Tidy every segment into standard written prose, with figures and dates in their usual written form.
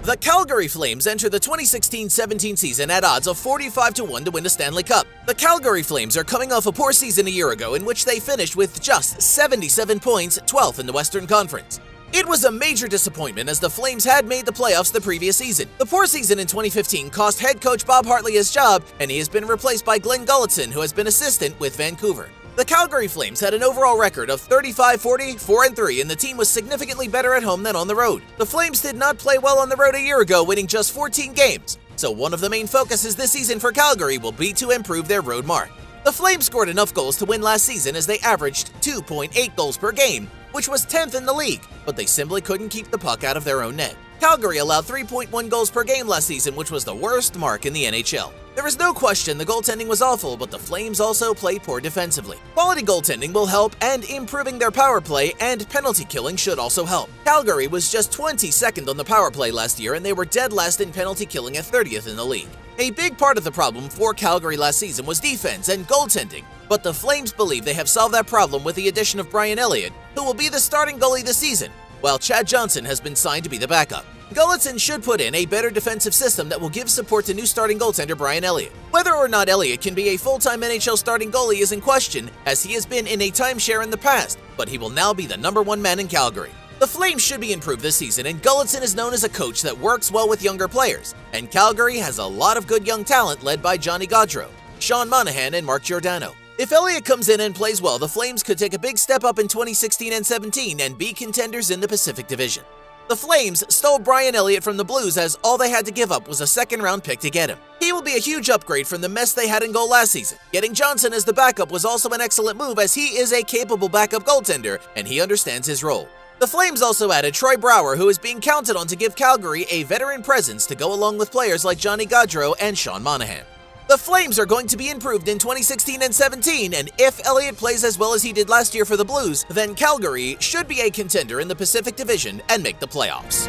The Calgary Flames enter the 2016-17 season at odds of 45-1 to win the Stanley Cup. The Calgary Flames are coming off a poor season a year ago in which they finished with just 77 points, 12th in the Western Conference. It was a major disappointment as the Flames had made the playoffs the previous season. The poor season in 2015 cost head coach Bob Hartley his job, and he has been replaced by Glen Gulutzan, who has been assistant with Vancouver. The Calgary Flames had an overall record of 35-40, 4-3, and the team was significantly better at home than on the road. The Flames did not play well on the road a year ago, winning just 14 games, so one of the main focuses this season for Calgary will be to improve their road mark. The Flames scored enough goals to win last season as they averaged 2.8 goals per game, which was 10th in the league, but they simply couldn't keep the puck out of their own net. Calgary allowed 3.1 goals per game last season, which was the worst mark in the NHL. There is no question the goaltending was awful, but the Flames also played poor defensively. Quality goaltending will help, and improving their power play and penalty killing should also help. Calgary was just 22nd on the power play last year, and they were dead last in penalty killing at 30th in the league. A big part of the problem for Calgary last season was defense and goaltending, but the Flames believe they have solved that problem with the addition of Brian Elliott, who will be the starting goalie this season, while Chad Johnson has been signed to be the backup. Gulutzan should put in a better defensive system that will give support to new starting goaltender Brian Elliott. Whether or not Elliott can be a full-time NHL starting goalie is in question, as he has been in a timeshare in the past, but he will now be the #1 man in Calgary. The Flames should be improved this season, and Gulutzan is known as a coach that works well with younger players, and Calgary has a lot of good young talent led by Johnny Gaudreau, Sean Monahan, and Mark Giordano. If Elliott comes in and plays well, the Flames could take a big step up in 2016 and 17 and be contenders in the Pacific Division. The Flames stole Brian Elliott from the Blues as all they had to give up was a second-round pick to get him. He will be a huge upgrade from the mess they had in goal last season. Getting Johnson as the backup was also an excellent move, as he is a capable backup goaltender and he understands his role. The Flames also added Troy Brouwer, who is being counted on to give Calgary a veteran presence to go along with players like Johnny Gaudreau and Sean Monahan. The Flames are going to be improved in 2016 and 17, and if Elliott plays as well as he did last year for the Blues, then Calgary should be a contender in the Pacific Division and make the playoffs.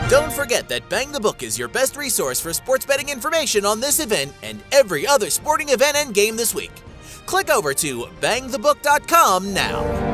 Don't forget that Bang the Book is your best resource for sports betting information on this event and every other sporting event and game this week. Click over to bangthebook.com now.